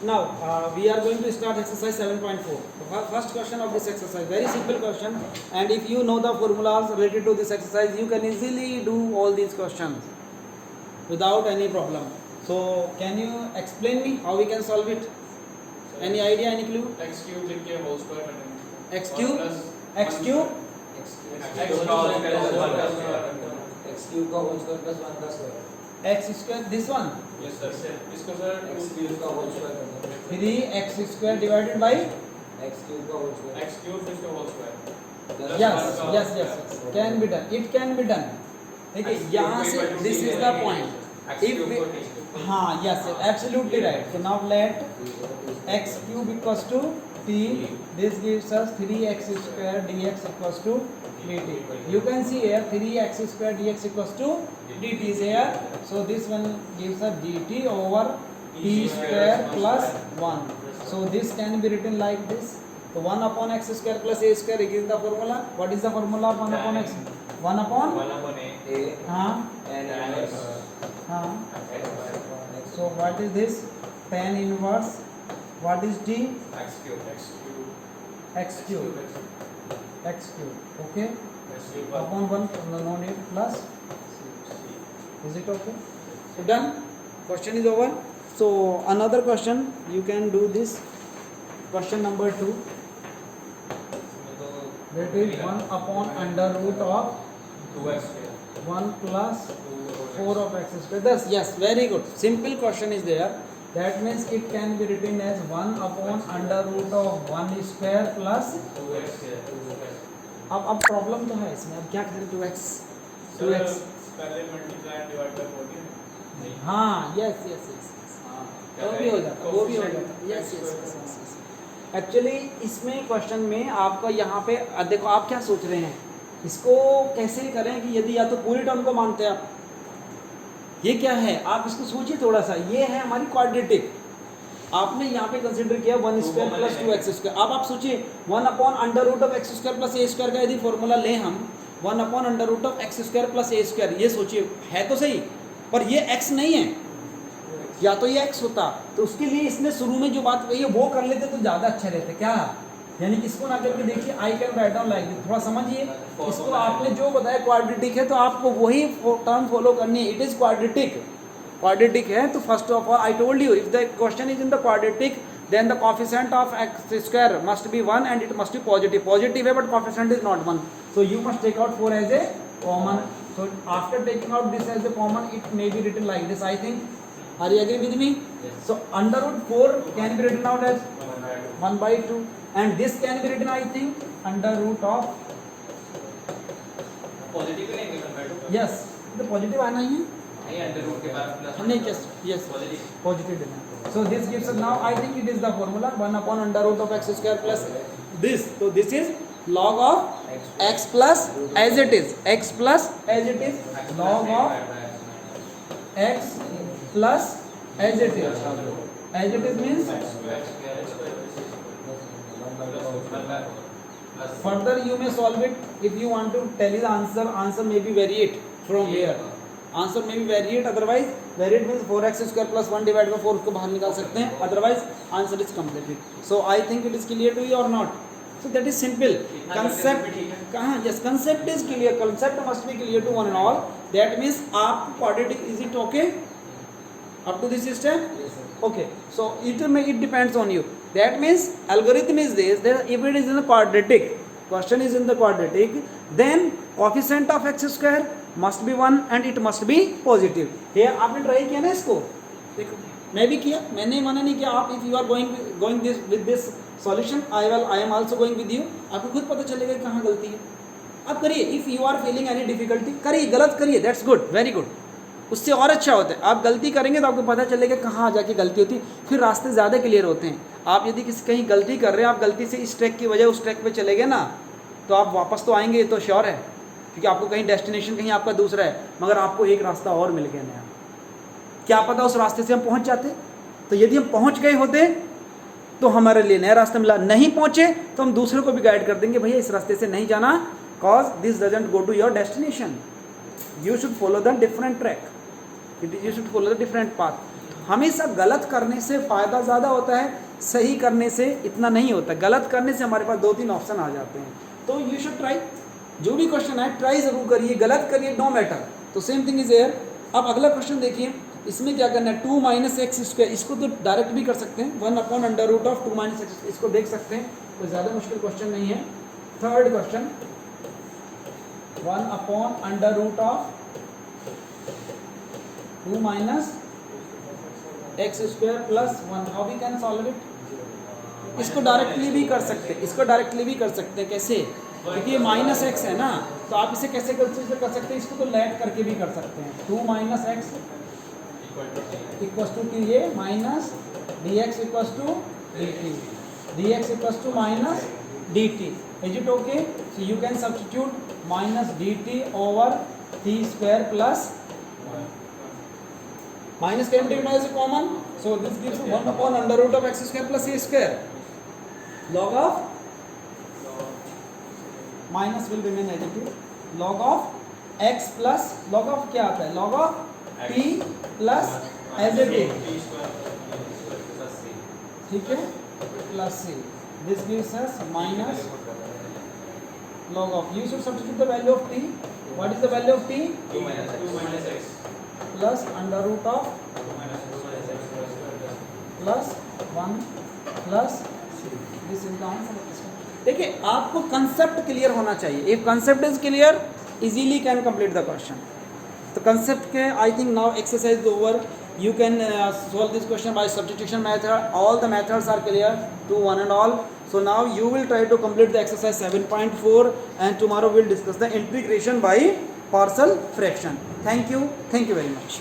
Now we are going to start exercise 7.4. The first question of this exercise, very simple question, and if you know the formulas related to this exercise, you can easily do all these questions without any problem. So can you explain me how we can solve it? Any idea, any clue? X cube लिख whole square X cube, X cube, X का whole square x cube का whole square plus 1 का square X square, this one, yes sir इसको sir x cube का whole square कर दो 3x square divided by, x cube का whole square X cube फिर इसका whole square plus yes, 1 yes, yes, yes, can be done, it can be done. देखिए यहाँ से this is the point. X If cube we, को T cube हाँ, yes, absolutely right. So now let x cube equals to t. This gives us 3x square dx equals to dt. You can see here 3x square dx equals to dt is here. So this one gives us dt over t square plus 1. So this can be written like this. So 1 upon x square plus a square is the formula. What is the formula of 1 upon x? 1 upon? 1 upon A a हाँ, and x हाँ. x So what is this? Tan inverse. What is t? X cube X cube. X cube. Okay. X cube Upon 1 no need plus. Is it okay? So done. Question is over. So another question you can do this. Question number 2. That is 1 upon under root of 2x square 1 plus 4 of x square. Thus, yes, very good. Simple question is there. That means it can be written as 1 upon under root of 1 square plus. 2x square अब problem तो है इसमें. अब क्या करें? 2x 2x. पहले multiply and divide by 14 नहीं हाँ, यस यस यस. वो भी हो जाता, वो भी हो जाता. Yes yes yes. एक्चुअली इसमें क्वेश्चन में आपका यहाँ पे देखो आप क्या सोच रहे हैं, इसको कैसे करें कि यदि या तो पूरी टर्म को मानते हैं आप, ये क्या है आप इसको सोचिए थोड़ा सा. ये है हमारी क्वाड्रेटिक. आपने यहाँ पे कंसिडर किया 1 स्क्वायर प्लस 2x स्क्वायर. अब आप सोचिए 1 upon under root of X square plus A square का यदि फॉर्मूला लें हम 1 upon under root of X square plus A square, ये सोचिए है तो सही, पर ये x नहीं है. या तो ये x होता, तो उसके लिए इसने शुरू में जो बात कही है वो कर लेते तो ज़्यादा अच्छा रहता. क्या यानी इसको ना करके देखिए, I can write down like this. थोड़ा समझिए इसको. आपने जो बताया क्वाड्रेटिक है तो आपको वही टर्म फॉलो करनी है. It is quadratic. क्वाड्रेटिक है तो first of all I told you if the question is in the quadratic then the coefficient of x square must be 1 and it must be positive. Positive है but coefficient is not 1. So you must take out 4 as a common. So after taking out this as a common, it may be written like this, I think. Are you agree with me? Yes. So under root 4 can be written out as 1 by 2 and this can be written, I think, under root of, positive नहीं convert होगा yes, the positive आना ही है. नहीं under root के बाद plus नहीं, yes, positive positive देना. So this gives us now, I think it is the formula 1 upon under root of x square plus this. So this is log of x plus as it is. X plus as it is. Log of x plus as it is. As it is means further you may solve it if you want to tell you the answer. Answer may be variate from here. Answer may be variate. Otherwise variate means 4x square plus 1 divided by 4 को बाहर निकाल सकते हैं. Otherwise answer is completed. So I think it is clear to you or not? So that is simple. Concept कहाँ? Yes, concept is clear. Concept must be clear to one and all. That means आप quadratic, is it okay? Up to this step? yes sir Okay. So it depends on you. That means algorithm is this. That if it is in the quadratic, question is in the quadratic, then coefficient of x square must be 1 and it must be positive. Here आपने try किया ना इसको, देखो मैं भी किया, मैंने मना नहीं किया. आप if you are going this with this solution, I am also going with you. आपको खुद पता चलेगा कहाँ गलती है. आप करिए. If you are feeling any difficulty, करिए, गलत करिए, that's good, very good. उससे और अच्छा होता है. आप गलती करेंगे तो आपको पता चलेगा कहाँ जाके गलती होती है, फिर रास्ते ज़्यादा क्लियर होते हैं. आप यदि किसी कहीं गलती कर रहे हैं, आप गलती से इस ट्रैक की वजह उस ट्रैक पे चले गए ना, तो आप वापस तो आएंगे, ये तो श्योर है, क्योंकि आपको कहीं डेस्टिनेशन कहीं आपका दूसरा है, मगर आपको एक रास्ता और मिल गया नया. क्या पता उस रास्ते से हम पहुंच जाते. तो यदि हम पहुंच गए होते तो हमारे लिए नया रास्ता मिला. नहीं पहुंचे तो हम दूसरे को भी गाइड कर देंगे, भैया इस रास्ते से नहीं जाना, cause this doesn't go to your destination. You should follow the different track. You should follow the different path. हमेशा गलत करने से फ़ायदा ज़्यादा होता है, सही करने से इतना नहीं होता। गलत करने से हमारे पास 2-3 ऑप्शन आ जाते हैं। तो यू शुड ट्राई, जो भी क्वेश्चन है ट्राई ज़रूर करिए, गलत करिए, नो मैटर। तो सेम थिंग इज एयर। अब अगला क्वेश्चन देखिए, इसमें क्या करना है, 2 माइनस एक्स स्क्वायर, इसको तो डायरेक्ट भी कर सकते हैं, 1/√2 माइनस एक्स, इसको देख सकते हैं, कोई ज़्यादा मुश्किल क्वेश्चन नहीं है। Third question, 1/√2 minus X square plus 1, how we can solve it? इसको डायरेक्टली भी कर सकते हैं, इसको डायरेक्टली भी कर सकते हैं। कैसे? क्योंकि ये माइनस एक्स है ना, तो आप इसे कैसे कंसीडर कर सकते हैं, इसको तो लेट करके भी कर सकते हैं। 2 माइनस एक्स इक्वल्स टू कि ये minus D X equals to D T, D X equals to minus D T. Is it okay? So you can substitute minus D T over T square plus minus can be taken as a common, so this gives 1/√x square plus a square. Log of minus will remain as it is, log of x plus log of क्या आता है, log of t plus as it is, ठीक है, plus c. This gives us minus log of, you should substitute the value of t. What is the value of t? 2 minus x plus √of plus 1 plus c. This is the answer of this one. देखिए, आपको concept clear होना चाहिए। If concept is clear, easily can complete the question. तो concept के I think now exercise is over. You can solve this question by substitution method. All the methods are clear to one and all. So now you will try to complete the exercise 7.4 and tomorrow we'll discuss the integration by partial fraction. Thank you very much.